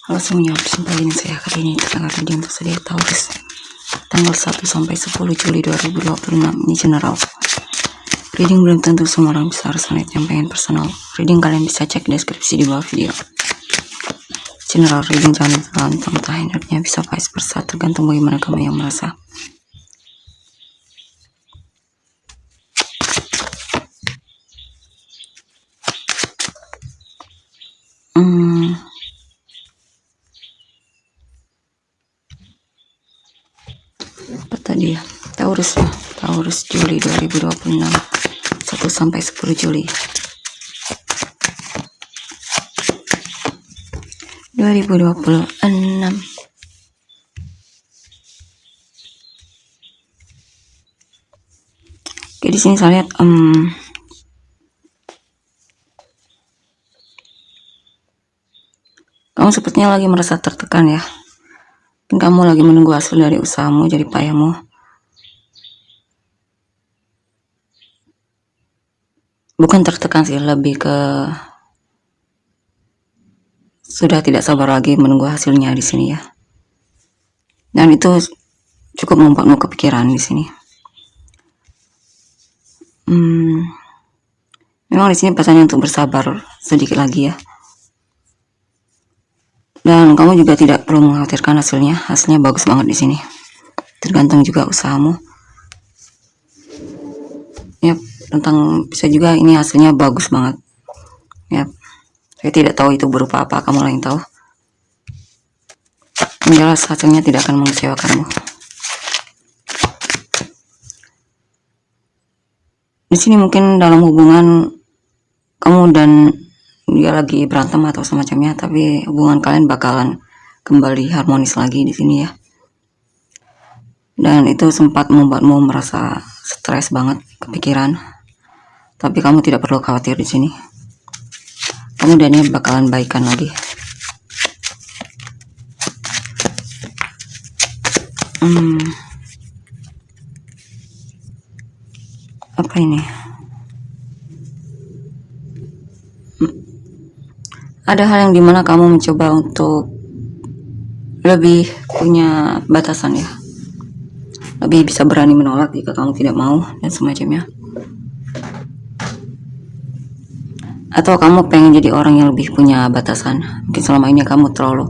Halo semuanya, berjumpa dengan saya kali ini tentang reading untuk zodiak Taurus tanggal 1 sampai 10 Juli 2026. Ini general reading, belum tentu semua orang bisa resonate. Yang pengen personal reading kalian bisa cek deskripsi di bawah video. General reading jangan terlalu mentah, energinya bisa vice versa, tergantung bagaimana kamu yang merasa. Apa tadi ya? Taurus Juli 2026 1 sampai 10 Juli 2026. Oke, di sini saya lihat kamu sepertinya lagi merasa tertekan ya. Dan kamu lagi menunggu hasil dari usahamu, jadi payahmu. Bukan tertekan sih, lebih ke sudah tidak sabar lagi menunggu hasilnya di sini ya. Dan itu cukup membuatmu kepikiran di sini. Memang di sini pesannya untuk bersabar sedikit lagi ya. Dan kamu juga tidak perlu mengkhawatirkan hasilnya. Hasilnya bagus banget di sini. Tergantung juga usahamu. Ya, tentang bisa juga ini hasilnya bagus banget. Ya, saya tidak tahu itu berupa apa, kamu lah yang tahu. Yang jelas hasilnya tidak akan mengecewakanmu. Di sini mungkin dalam hubungan kamu dan dia lagi berantem atau semacamnya, tapi hubungan kalian bakalan kembali harmonis lagi di sini ya. Dan itu sempat membuatmu merasa stres banget, kepikiran. Tapi kamu tidak perlu khawatir di sini. Kamu dan dia bakalan baikan lagi. Apa ini? Ada hal yang dimana kamu mencoba untuk lebih punya batasan ya. Lebih bisa berani menolak jika kamu tidak mau dan semacamnya. Atau kamu pengen jadi orang yang lebih punya batasan. Mungkin selama ini kamu terlalu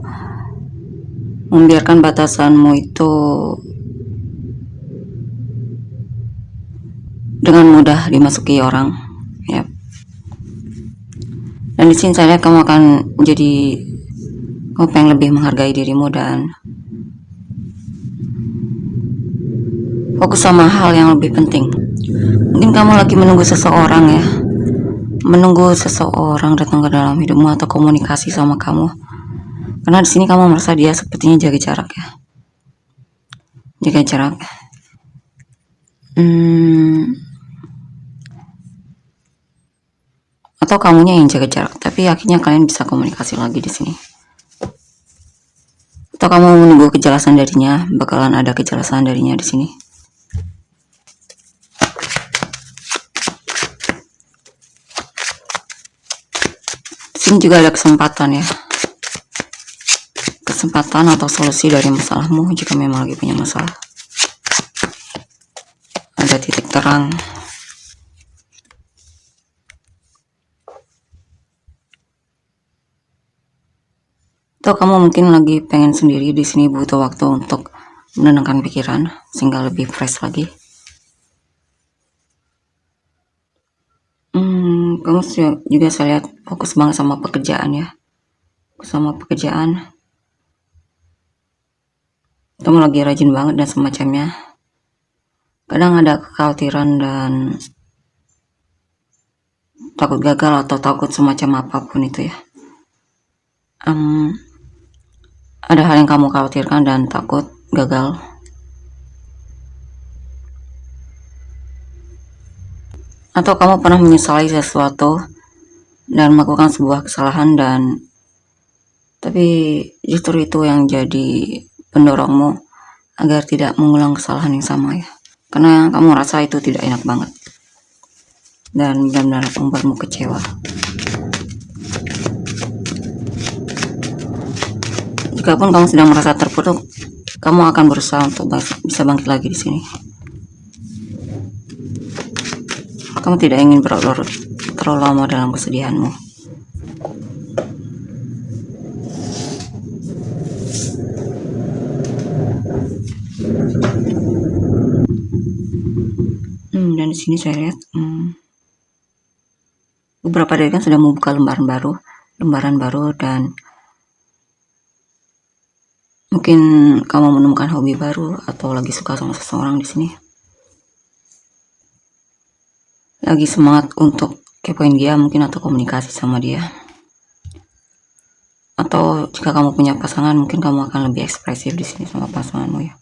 membiarkan batasanmu itu dengan mudah dimasuki orang ya. Dan di sini saya lihat kamu akan jadi, kamu pengen lebih menghargai dirimu dan fokus sama hal yang lebih penting. Mungkin kamu lagi menunggu seseorang ya, menunggu seseorang datang ke dalam hidupmu atau komunikasi sama kamu. Karena di sini kamu merasa dia sepertinya jaga jarak ya, jaga jarak. Atau kamunya yang jaga jarak, tapi akhirnya kalian bisa komunikasi lagi di sini. Atau kamu menunggu kejelasan darinya, bakalan ada kejelasan darinya di sini. Di sini juga ada kesempatan ya, kesempatan atau solusi dari masalahmu jika memang lagi punya masalah. Ada titik terang. Atau kamu mungkin lagi pengen sendiri di sini, butuh waktu untuk menenangkan pikiran sehingga lebih fresh lagi. Kamu juga saya lihat fokus banget sama pekerjaan ya, sama pekerjaan. Kamu lagi rajin banget dan semacamnya. Kadang ada kekhawatiran dan takut gagal atau takut semacam apapun itu ya. Ada hal yang kamu khawatirkan dan takut gagal. Atau kamu pernah menyesali sesuatu dan melakukan sebuah kesalahan, dan tapi justru itu yang jadi pendorongmu agar tidak mengulang kesalahan yang sama ya. Karena kamu rasa itu tidak enak banget dan benar-benar membuatmu kecewa. Jikapun kamu sedang merasa terpuruk, kamu akan berusaha untuk bisa bangkit lagi di sini. Kamu tidak ingin berlarut terlalu lama dalam kesedihanmu. Dan di sini saya lihat beberapa dari kan sudah membuka lembaran baru, dan mungkin kamu menemukan hobi baru atau lagi suka sama seseorang di sini. Lagi semangat untuk kepoin dia mungkin, atau komunikasi sama dia. Atau jika kamu punya pasangan, mungkin kamu akan lebih ekspresif di sini sama pasanganmu ya.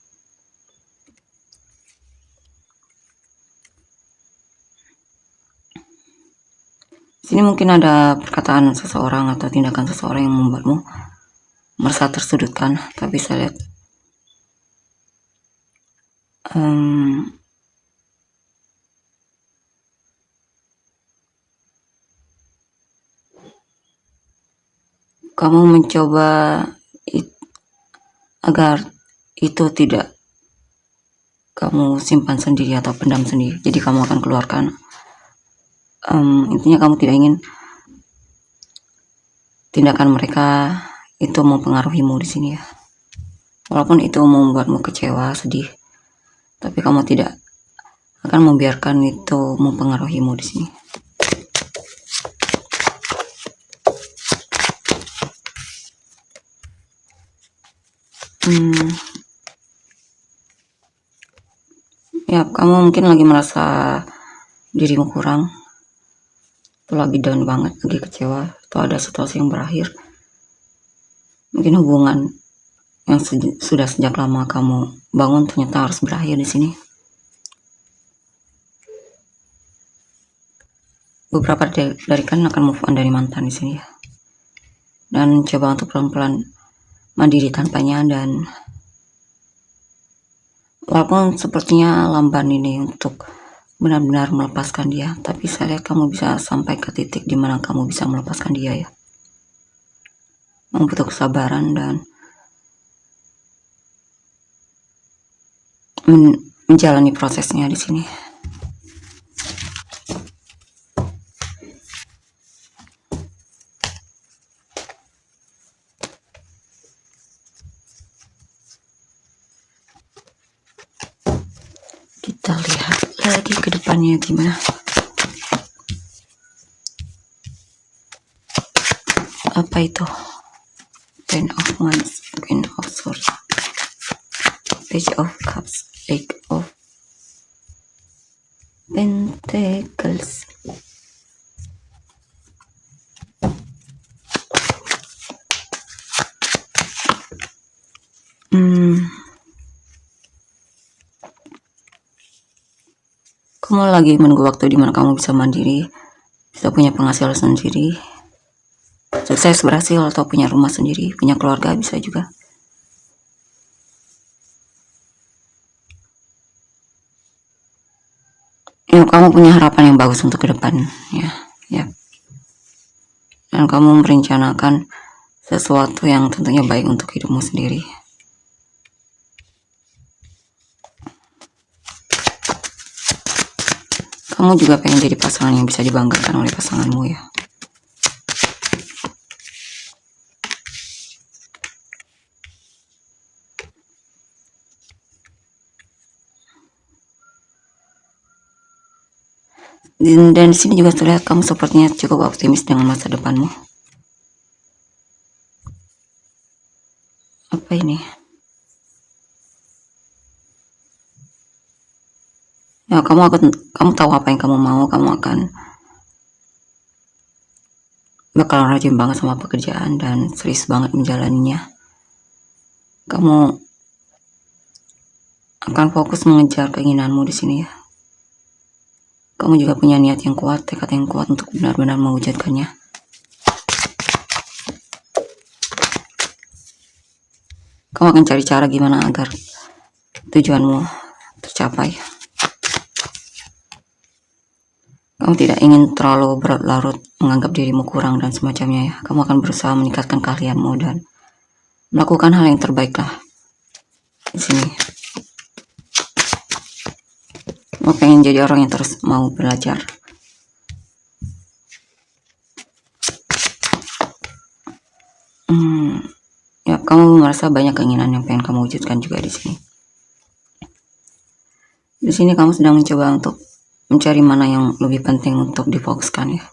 Di sini mungkin ada perkataan seseorang atau tindakan seseorang yang membuatmu merasa tersudutkan, tapi saya lihat kamu mencoba agar itu tidak kamu simpan sendiri atau pendam sendiri, jadi kamu akan keluarkan. Intinya kamu tidak ingin tindakan mereka itu mempengaruhimu di sini ya. Walaupun itu membuatmu kecewa, sedih, tapi kamu tidak akan membiarkan itu mempengaruhimu di sini. Ya, kamu mungkin lagi merasa dirimu kurang, atau lagi down banget, lagi kecewa, atau ada situasi yang berakhir. Mungkin hubungan yang sudah sejak lama kamu bangun ternyata harus berakhir di sini. Beberapa dari kalian akan move on dari mantan di sini ya, dan coba untuk pelan-pelan mandiri tanpanya. Dan walaupun sepertinya lamban ini untuk benar-benar melepaskan dia, tapi saya lihat kamu bisa sampai ke titik dimana kamu bisa melepaskan dia ya. Kamu butuh kesabaran dan menjalani prosesnya di sini. Kita lihat lagi ke depannya gimana. Apa itu? Ten of Wands, Queen of Swords, Page of Cups, Eight of Pentacles. Kamu lagi menunggu waktu dimana kamu bisa mandiri, bisa punya penghasilan sendiri, sukses berhasil, atau punya rumah sendiri, punya keluarga bisa juga. Ya, kamu punya harapan yang bagus untuk ke depan ya. Dan kamu merencanakan sesuatu yang tentunya baik untuk hidupmu sendiri. Kamu juga pengen jadi pasangan yang bisa dibanggakan oleh pasanganmu ya. Dan di sini juga terlihat kamu sepertinya cukup optimis dengan masa depanmu. Apa ini? Ya, kamu tahu apa yang kamu mau. Kamu bakal rajin banget sama pekerjaan dan serius banget menjalaninya. Kamu akan fokus mengejar keinginanmu di sini ya. Kamu juga punya niat yang kuat, tekad yang kuat untuk benar-benar mewujudkannya. Kamu akan cari cara gimana agar tujuanmu tercapai. Kamu tidak ingin terlalu berlarut menganggap dirimu kurang dan semacamnya ya. Kamu akan berusaha meningkatkan keahlianmu dan melakukan hal yang terbaik lah di sini. Lo pengen jadi orang yang terus mau belajar. Ya, kamu merasa banyak keinginan yang pengen kamu wujudkan juga di sini. Di sini kamu sedang mencoba untuk mencari mana yang lebih penting untuk difokuskan ya.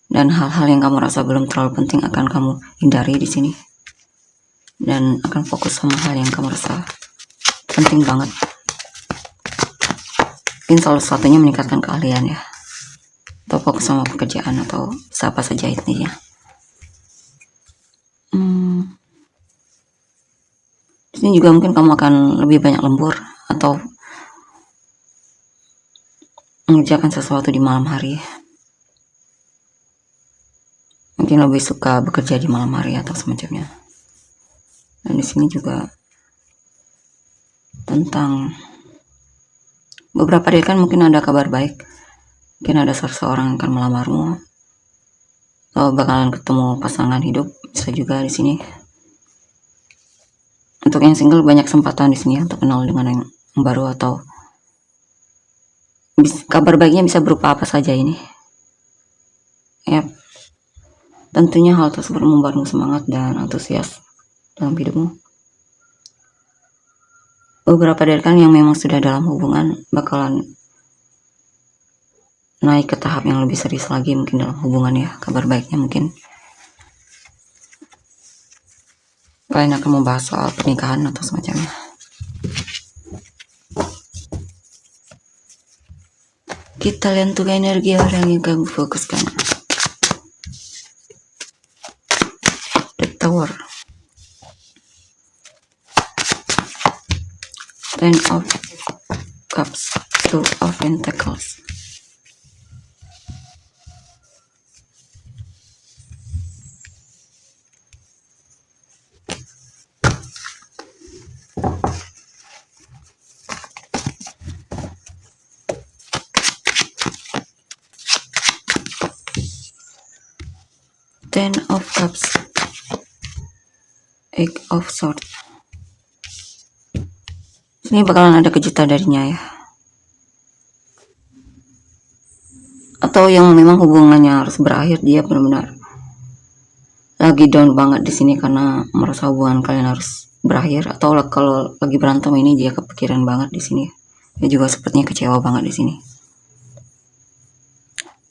Dan hal-hal yang kamu rasa belum terlalu penting akan kamu hindari di sini. Dan akan fokus sama hal yang kamu rasa penting banget. Mungkin salah satunya meningkatkan keahlian ya. Atau fokus sama pekerjaan atau apa saja intinya. Di sini juga mungkin kamu akan lebih banyak lembur atau mengerjakan sesuatu di malam hari. Mungkin lebih suka bekerja di malam hari atau semacamnya. Dan di sini juga tentang beberapa hari kan mungkin ada kabar baik. Mungkin ada seseorang yang akan melamarmu atau bakalan ketemu pasangan hidup, bisa juga di sini. Untuk yang single banyak kesempatan di sini untuk kenal dengan yang baru atau kabar baiknya bisa berupa apa saja ini. Ya, tentunya hal tersebut membuatmu semangat dan antusias dalam hidupmu. Beberapa dari kalian yang memang sudah dalam hubungan bakalan naik ke tahap yang lebih serius lagi mungkin dalam hubungan ya. Kabar baiknya mungkin kalian akan membahas soal pernikahan atau semacamnya. Kita lihat tuh energi orang yang kamu fokuskan. The Tower, Ten of Cups, Two of Pentacles. Ten of Cups, Eight of Swords. Ini bakalan ada kejutan darinya ya. Atau yang memang hubungannya harus berakhir, dia benar-benar lagi down banget di sini karena merasa hubungan kalian harus berakhir. Atau kalau lagi berantem ini dia kepikiran banget di sini. Dia juga sepertinya kecewa banget di sini.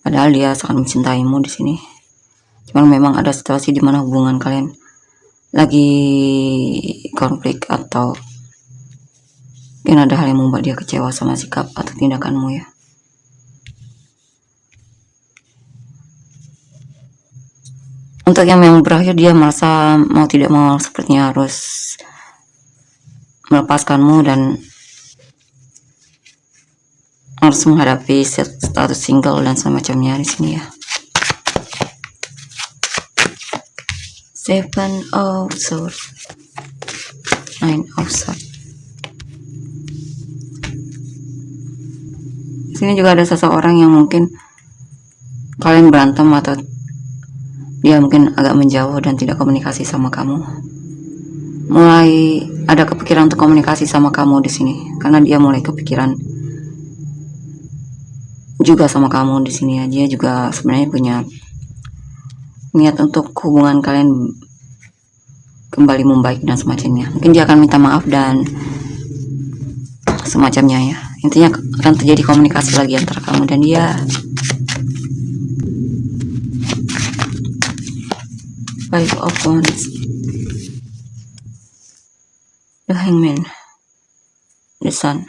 Padahal dia sangat mencintaimu di sini. Cuman memang ada situasi di mana hubungan kalian lagi konflik atau mungkin ada hal yang membuat dia kecewa sama sikap atau tindakanmu ya. Untuk yang memang berakhir, dia merasa mau tidak mau sepertinya harus melepaskanmu dan harus menghadapi status single dan semacamnya di sini ya. Seven of Swords, Nine of Swords. Di sini juga ada seseorang yang mungkin kalian berantem atau dia mungkin agak menjauh dan tidak komunikasi sama kamu. Mulai ada kepikiran untuk komunikasi sama kamu di sini karena dia mulai kepikiran juga sama kamu di sini ya. Dia juga sebenarnya punya niat untuk hubungan kalian kembali membaik dan semacamnya. Mungkin dia akan minta maaf dan semacamnya ya. Intinya akan terjadi komunikasi lagi antara kamu dan dia. Five of Wands, The Hangman, The Sun.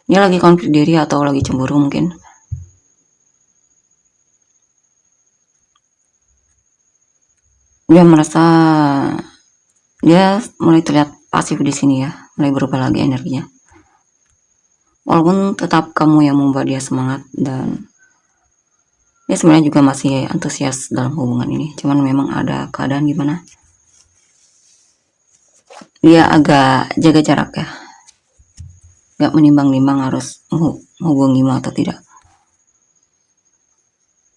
Dia lagi konflik diri atau lagi cemburu mungkin. Dia merasa dia mulai terlihat pasif di sini ya, mulai berubah lagi energinya. Walaupun tetap kamu yang membuat dia semangat dan dia sebenarnya juga masih antusias dalam hubungan ini. Cuman memang ada keadaan gimana dia agak jaga jarak ya, gak menimbang-nimbang harus menghubungimu atau tidak.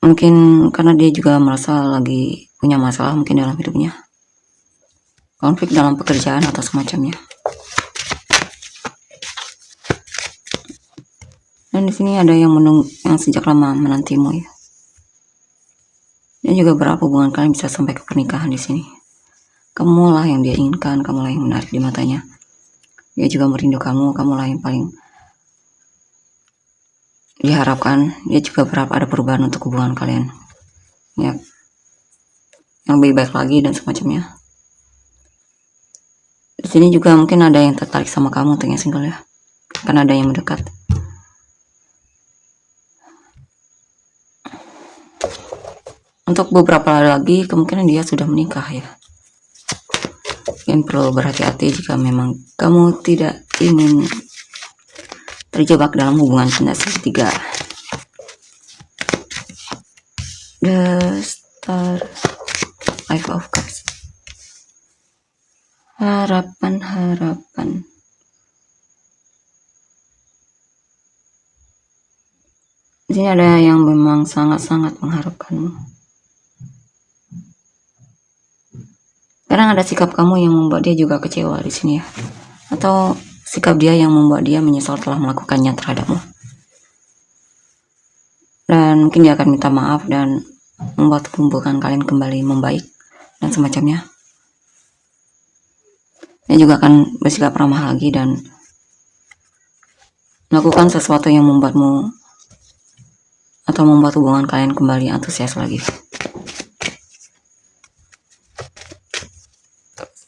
Mungkin karena dia juga merasa lagi punya masalah mungkin dalam hidupnya, konflik dalam pekerjaan atau semacamnya. Dan di sini ada yang yang sejak lama menantimu ya. Dan juga berapa hubungan kalian bisa sampai ke pernikahan di sini. Kamulah yang dia inginkan, kamulah yang menarik di matanya. Dia juga merindu kamu, kamulah yang paling diharapkan. Dia juga berharap ada perubahan untuk hubungan kalian. Ya, yang lebih baik lagi dan semacamnya. Di sini juga mungkin ada yang tertarik sama kamu untuk yang single ya, karena ada yang mendekat. Untuk beberapa lagi kemungkinan dia sudah menikah ya. Yang perlu berhati-hati jika memang kamu tidak ingin terjebak dalam hubungan cinta segitiga. The Star, Five of Cups. Harapan. Di sini ada yang memang sangat-sangat mengharapkanmu. Kadang ada sikap kamu yang membuat dia juga kecewa di sini ya, atau sikap dia yang membuat dia menyesal telah melakukannya terhadapmu. Dan mungkin dia akan minta maaf dan membuat hubungan kalian kembali membaik dan semacamnya. Dia juga akan bersikap ramah lagi dan melakukan sesuatu yang membuatmu atau membuat hubungan kalian kembali antusias lagi.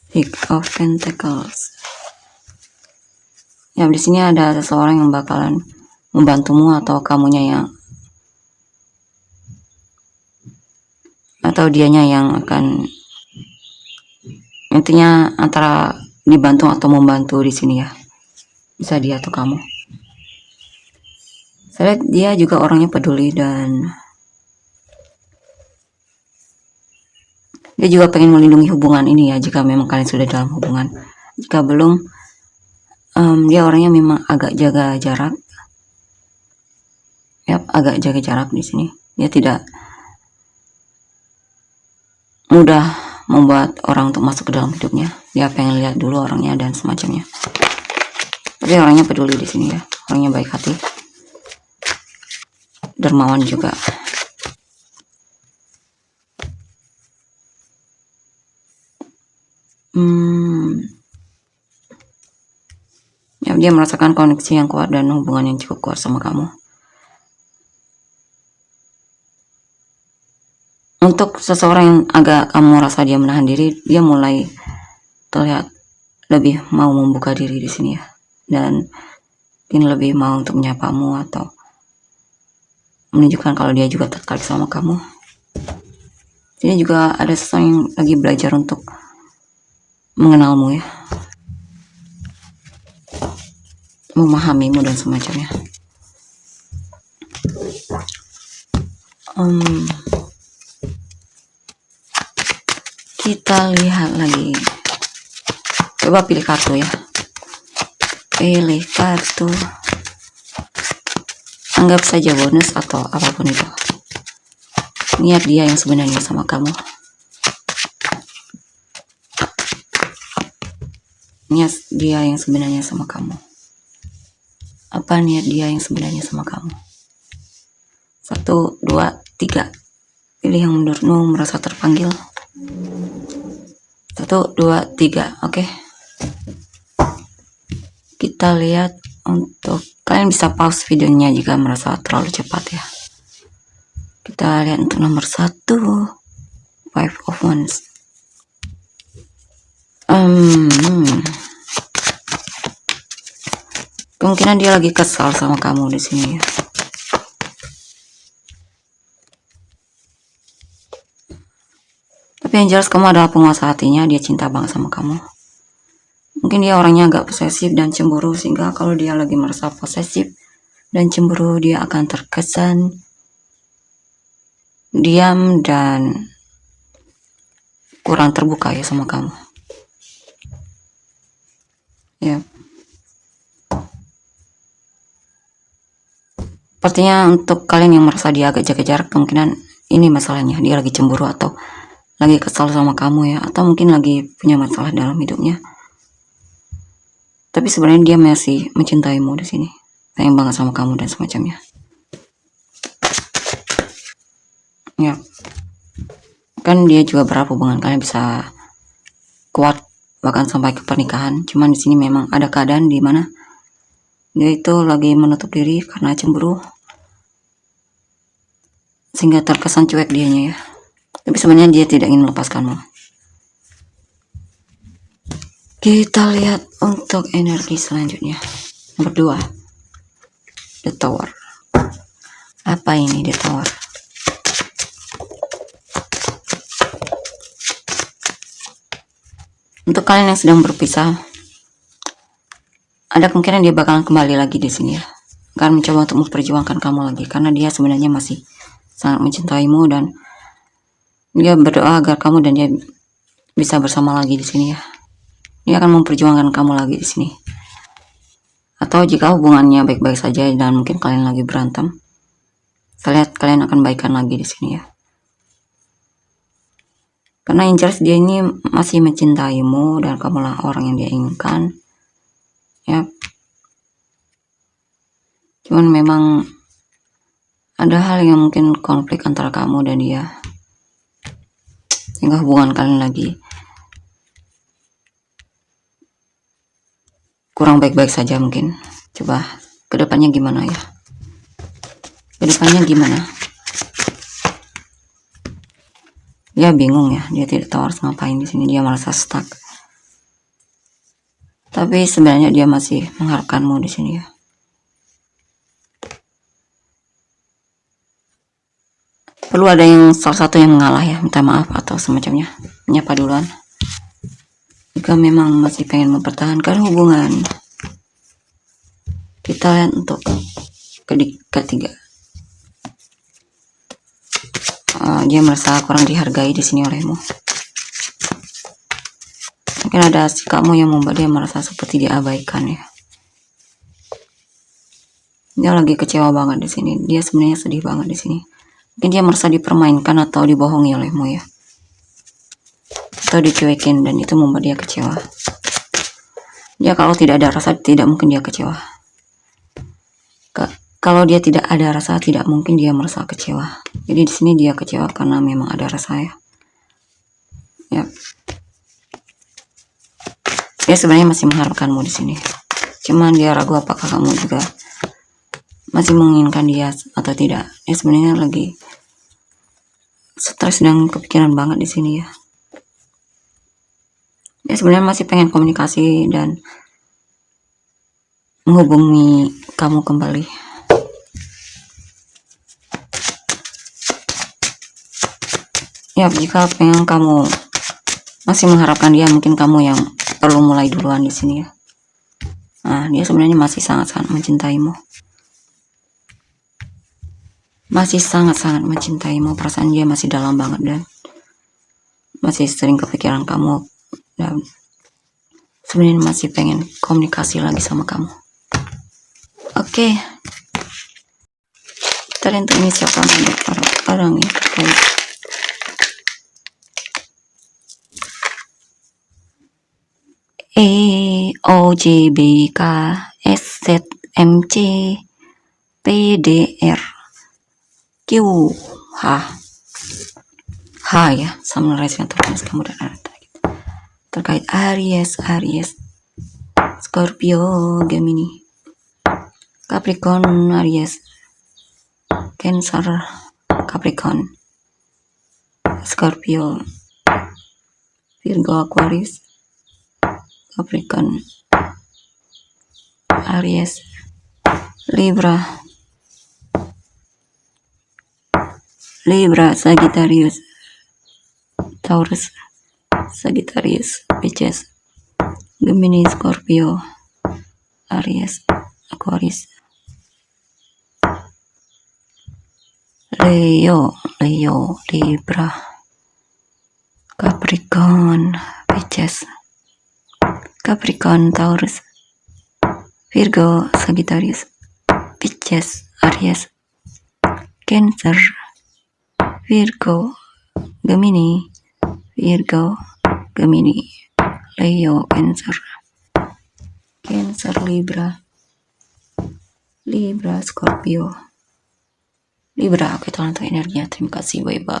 Six of Pentacles. Ya, di sini ada seseorang yang bakalan membantumu atau kamunya yang atau dianya yang akan, intinya antara dibantu atau membantu di sini ya. Bisa dia atau kamu. Saya lihat dia juga orangnya peduli dan dia juga pengen melindungi hubungan ini ya, jika memang kalian sudah dalam hubungan. Jika belum, dia orangnya memang agak jaga jarak. Yap, agak jaga jarak di sini. Dia tidak mudah membuat orang untuk masuk ke dalam hidupnya. Dia pengen lihat dulu orangnya dan semacamnya. Tapi orangnya peduli di sini ya. Orangnya baik hati. Dermawan juga. Ya, dia merasakan koneksi yang kuat dan hubungan yang cukup kuat sama kamu. Untuk seseorang yang agak kamu rasa dia menahan diri, dia mulai terlihat lebih mau membuka diri di sini ya, dan mungkin lebih mau untuk menyapamu atau menunjukkan kalau dia juga tertarik sama kamu. Ini juga ada seseorang yang lagi belajar untuk mengenalmu ya, memahamimu dan semacamnya. Kita lihat lagi. Coba pilih kartu ya. Pilih kartu. Anggap saja bonus atau apapun itu. Niat dia yang sebenarnya sama kamu. Niat dia yang sebenarnya sama kamu. Apa niat dia yang sebenarnya sama kamu? 1, 2, 3. Pilih yang menurutmu merasa terpanggil. 1, 2, 3. Oke. Kita lihat. Untuk kalian bisa pause videonya jika merasa terlalu cepat ya. Kita lihat untuk nomor 1, Five of Wands. Kemungkinan dia lagi kesal sama kamu di sini ya. Tapi yang jelas kamu adalah penguasa hatinya, dia cinta banget sama kamu. Mungkin dia orangnya agak posesif dan cemburu, sehingga kalau dia lagi merasa posesif dan cemburu, dia akan terkesan diam dan kurang terbuka ya sama kamu. Ya. Sepertinya untuk kalian yang merasa dia agak jaga jarak, kemungkinan ini masalahnya, dia lagi cemburu atau lagi kesal sama kamu ya, atau mungkin lagi punya masalah dalam hidupnya. Tapi sebenarnya dia masih mencintaimu di sini, sayang banget sama kamu dan semacamnya. Ya, kan dia juga berharap hubungan kalian bisa kuat bahkan sampai ke pernikahan. Cuman di sini memang ada keadaan di mana dia itu lagi menutup diri karena cemburu, sehingga terkesan cuek dianya ya. Tapi sebenarnya dia tidak ingin melepaskanmu. Kita lihat untuk energi selanjutnya. Nomor 2, The Tower. Apa ini The Tower? Untuk kalian yang sedang berpisah, ada kemungkinan dia bakalan kembali lagi di sini ya. Akan mencoba untuk memperjuangkan kamu lagi karena dia sebenarnya masih sangat mencintaimu dan dia berdoa agar kamu dan dia bisa bersama lagi di sini ya. Dia akan memperjuangkan kamu lagi di sini. Atau jika hubungannya baik-baik saja dan mungkin kalian lagi berantem, saya lihat kalian akan baikan lagi di sini ya. Karena yang jelas dia ini masih mencintaimu dan kamulah orang yang dia inginkan. Ya. Cuman memang ada hal yang mungkin konflik antara kamu dan dia, sehingga hubungan kalian lagi kurang baik-baik saja mungkin. Coba kedepannya gimana ya? Kedepannya gimana? Dia bingung ya, dia tidak tahu harus ngapain di sini, dia merasa stuck. Tapi sebenarnya dia masih mengharapkanmu di sini ya. Perlu ada yang salah satu yang mengalah ya, minta maaf atau semacamnya, menyapa duluan. Jika memang masih pengen mempertahankan hubungan, kita lihat untuk ketiga. Dia merasa kurang dihargai di sini olehmu. Mungkin ada sikapmu yang membuat dia merasa seperti diabaikan ya. Dia lagi kecewa banget di sini. Dia sebenarnya sedih banget di sini. Mungkin dia merasa dipermainkan atau dibohongi olehmu ya. Atau dicuekin dan itu membuat dia kecewa. Dia kalau tidak ada rasa, tidak mungkin dia kecewa. Kalau dia tidak ada rasa, tidak mungkin dia merasa kecewa. Jadi di sini dia kecewa karena memang ada rasa ya. Ya. Dia sebenarnya masih mengharapkanmu di sini. Cuman dia ragu apakah kamu juga masih menginginkan dia atau tidak. Dia sebenarnya lagi stres dan kepikiran banget di sini ya. Dia sebenarnya masih pengen komunikasi dan menghubungi kamu kembali. Ya, jika pengen kamu masih mengharapkan dia, mungkin kamu yang perlu mulai duluan di sini ya. Nah, dia sebenarnya masih sangat-sangat mencintaimu. Masih sangat-sangat mencintaimu, perasaan dia masih dalam banget dan masih sering kepikiran kamu dan sebenarnya masih pengen komunikasi lagi sama kamu. Oke. Kita lihat ini siapa orang ya terkait. EOJBK SZMC PDR QH H ya, summarize-nya tertulis kamu dan terkait Aries, Scorpio, Gemini, Capricorn, Aries, Cancer, Capricorn, Scorpio, Virgo, Aquarius, Capricorn, Aries, Libra, Sagittarius, Taurus, Sagittarius, Pisces, Gemini, Scorpio, Aries, Aquarius, Leo, Libra, Capricorn, Pisces, Capricorn, Taurus, Virgo, Sagittarius, Pisces, Aries, Cancer, Virgo, Gemini, Leo, Cancer, Libra, Scorpio, Libra. Oke, tolong untuk energinya. Terima kasih, bye bye.